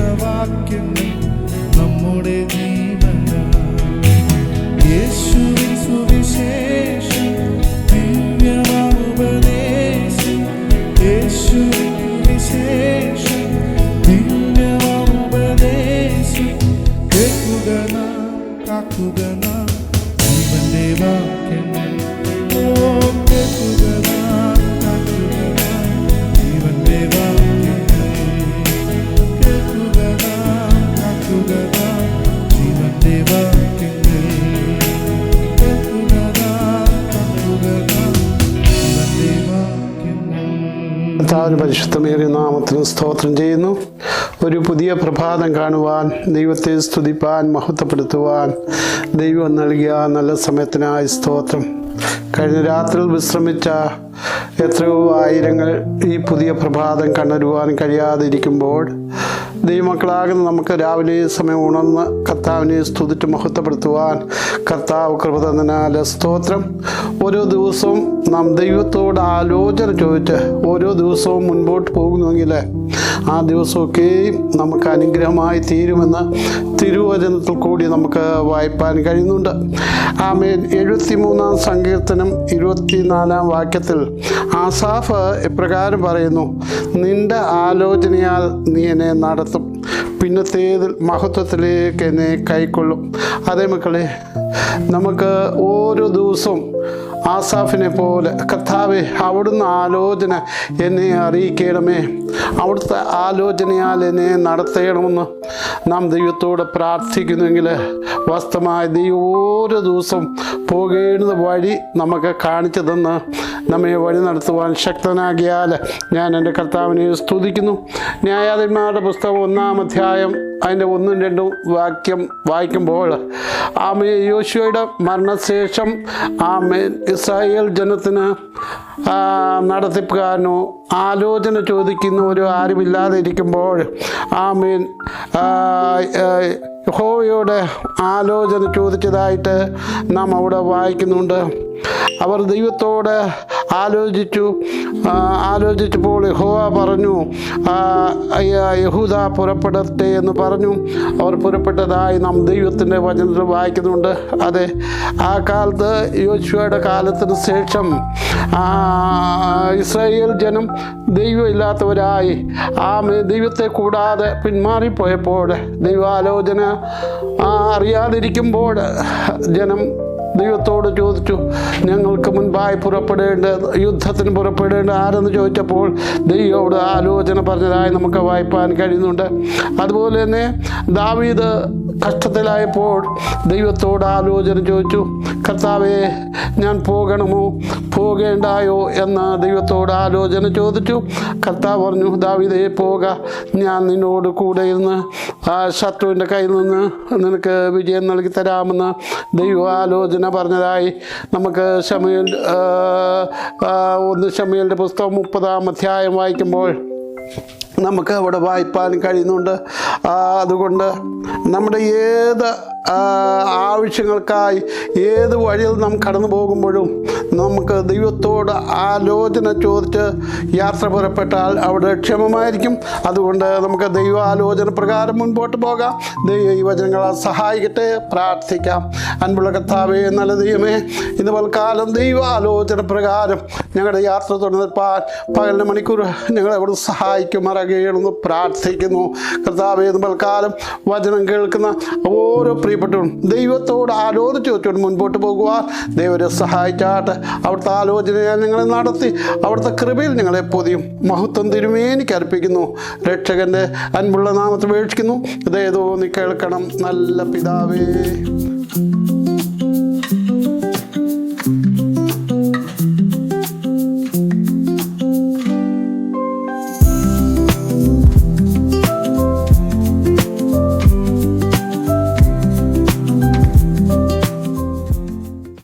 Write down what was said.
വേദവാക്യങ്ങൾ നമ്മുടെ ജീവന. യേശുവിൻ സുവിശേഷം ദിവ്യമാമുപദേശം. യേശുവിൻ വിശേഷം ദിവ്യമാമുപദേശം. കേൾക്കുക നാം, കാക്കുക നാം ജീവന്റെ വാക്യങ്ങൾ. ഓ കേൾക്കുക നാം, കാക്കുക നാം ജീവന്റെ വാക്യങ്ങൾ. കേൾക്കുക നാം, കാക്കുക നാം ജീവന്റെ വാക്യങ്ങൾ. കേൾക്കുക നാം, കാക്കുക നാം ജീവന്റെ വാക്യങ്ങൾ. കർത്താവിന്റെ പരിശുദ്ധമേറിയ നാമത്തിന് സ്തോത്രം ചെയ്യുന്നു. ഒരു പുതിയ പ്രഭാതം കാണുവാൻ, ദൈവത്തെ സ്തുതിപ്പാൻ, മഹത്വപ്പെടുത്തുവാൻ ദൈവം നൽകിയ നല്ല സമയത്തിനായി സ്തോത്രം. കഴിഞ്ഞ രാത്രിയിൽ വിശ്രമിച്ച എത്രയോ ആയിരങ്ങൾ ഈ പുതിയ പ്രഭാതം കണ്ടുവരുവാൻ കഴിയാതിരിക്കുമ്പോൾ ദൈവമക്കളാകുന്ന നമുക്ക് രാവിലെ സമയം ഉണർന്ന് കർത്താവിനെ സ്തുതിച്ച് മഹത്വപ്പെടുത്തുവാൻ കർത്താവ് കൃപ തന്നതിനാൽ സ്തോത്രം. ഓരോ ദിവസവും നാം ദൈവത്തോട് ആലോചന ചോദിച്ച് ഓരോ ദിവസവും മുൻപോട്ട് പോകുന്നുവെങ്കിൽ ആ ദിവസമൊക്കെയും നമുക്ക് അനുഗ്രഹമായി തീരുമെന്ന് തിരുവചനത്തിൽ കൂടി നമുക്ക് വായിപ്പാൻ കഴിയുന്നുണ്ട്. ആമേൻ. 73-ാം സങ്കീർത്തനം 24-ാം വാക്യത്തിൽ ആസാഫ് ഇപ്രകാരം പറയുന്നു: നിന്റെ ആലോചനയാൽ നീ എന്നെ നടത്തും, പിന്നത്തേതിൽ മഹത്വത്തിലേക്ക് എന്നെ കൈക്കൊള്ളും. അതേ മക്കളെ, നമുക്ക് ഓരോ ദിവസവും ആസാഫിനെ പോലെ കർത്താവേ, അവിടുന്ന് ആലോചന എന്നെ അറിയിക്കണമേ, അവിടുത്തെ ആലോചനയാൽ എന്നെ നടത്തണമെന്ന് നാം ദൈവത്തോട് പ്രാർത്ഥിക്കുന്നുവെങ്കിൽ വാസ്തവമായ ദൈവം ഓരോ ദിവസവും പോകേണ്ട വഴി നമുക്ക് കാണിച്ചു തന്ന് നമ്മെ വഴി നടത്തുവാൻ ശക്തനാകിയാൽ ഞാൻ എൻ്റെ കർത്താവിനെ സ്തുതിക്കുന്നു. ന്യായാധിപന്മാരുടെ പുസ്തകം 1-ാം അധ്യായം അതിൻ്റെ 1-2 വാക്യം വായിക്കുമ്പോൾ യോശുവയുടെ മരണശേഷം ഇസ്രായേൽ ജനത്തിന് നടത്തിപ്പുകാരനോ ആലോചന ചോദിക്കുന്നവരോ ആരുമില്ലാതെ ഇരിക്കുമ്പോൾ യഹോവയോട് ആലോചന ചോദിച്ചതായിട്ട് നാം അവിടെ വായിക്കുന്നുണ്ട്. അവർ ദൈവത്തോട് ആലോചിച്ചപ്പോൾ യഹോവ പറഞ്ഞു, യഹൂദ പുറപ്പെടട്ടെ എന്ന് പറഞ്ഞു. അവർ പുറപ്പെട്ടതായി നാം ദൈവത്തിൻ്റെ വചനത്തിൽ വായിക്കുന്നുണ്ട്. അതെ, ആ കാലത്ത് യോശുവയുടെ കാലത്തിന് ശേഷം ഇസ്രായേൽ ജനം ദൈവമില്ലാത്തവരായി ദൈവത്തെ കൂടാതെ പിന്മാറിപ്പോയപ്പോൾ, ദൈവാലോചന അറിയാതിരിക്കുമ്പോൾ ജനം ദൈവത്തോട് ചോദിച്ചു, ഞങ്ങൾക്ക് മുൻപായി യുദ്ധത്തിന് പുറപ്പെടേണ്ട ആരെന്ന് ചോദിച്ചപ്പോൾ ദൈവത്തോട് ആലോചന പറഞ്ഞതായി നമുക്ക് വായിപ്പാൻ കഴിയുന്നുണ്ട്. അതുപോലെ തന്നെ ദാവീദ് കഷ്ടത്തിലായപ്പോൾ ദൈവത്തോട് ആലോചന ചോദിച്ചു, കർത്താവേ, ഞാൻ പോകണമോ പോകേണ്ടായോ എന്ന് ദൈവത്തോട് ആലോചന ചോദിച്ചു. കർത്താവ് പറഞ്ഞു, ദാവീദേ, പോക, ഞാൻ നിന്നോട് കൂടെ ഇരുന്ന് ശത്രുവിൻ്റെ കയ്യിൽ നിന്ന് നിനക്ക് വിജയം നൽകി തരാമെന്ന് ദൈവാലോചന പറഞ്ഞതായി നമുക്ക് ശമൂവേലിൻ്റെ പുസ്തകം 30-ാം അധ്യായം വായിക്കുമ്പോൾ നമുക്ക് അവിടെ വായിപ്പാൻ കഴിയുന്നുണ്ട്. അതുകൊണ്ട് നമ്മുടെ ഏത് ആവശ്യങ്ങൾക്കായി ഏത് വഴിയിൽ നാം കടന്നു പോകുമ്പോഴും നമുക്ക് ദൈവത്തോട് ആലോചന ചോദിച്ച് യാത്ര പുറപ്പെട്ടാൽ അവിടെ ക്ഷമമായിരിക്കും. അതുകൊണ്ട് നമുക്ക് ദൈവ ആലോചന പ്രകാരം മുൻപോട്ട് പോകാം. ദൈവവചനങ്ങളാൽ സഹായിക്കട്ടെ. പ്രാർത്ഥിക്കാം. അൻപുള്ള കർത്താവേ, നല്ല ദൈവമേ, ഇന്ന് പൽക്കാലം ദൈവ ആലോചന പ്രകാരം ഞങ്ങളുടെ യാത്ര തുടർപ്പാൻ പകലിന് മണിക്കൂർ ഞങ്ങളെ അവിടെ സഹായിക്കുമാറാകണമെന്ന് പ്രാർത്ഥിക്കുന്നു. കർത്താവേ, ഇന്ന് പൽക്കാലം വചനം കേൾക്കുന്ന ഓരോ പ്രിയപ്പെട്ടവരും ദൈവത്തോട് ആലോചന ചോദിച്ചുകൊണ്ട് മുൻപോട്ട് പോകുവാൻ ദൈവരെ സഹായിച്ചാട്ട്. അവിടുത്തെ ആലോചനയാൽ ഞങ്ങളെ നടത്തി അവിടുത്തെ കൃപയിൽ ഞങ്ങളെ പൊതിയും മഹത്വം തിരുമേനിക്ക് അർപ്പിക്കുന്നു. രക്ഷകൻ്റെ അൻപുള്ള നാമത്തിൽ വീക്ഷിക്കുന്നു. ഇതേതോ നീ കേൾക്കണം. നല്ല പിതാവേ.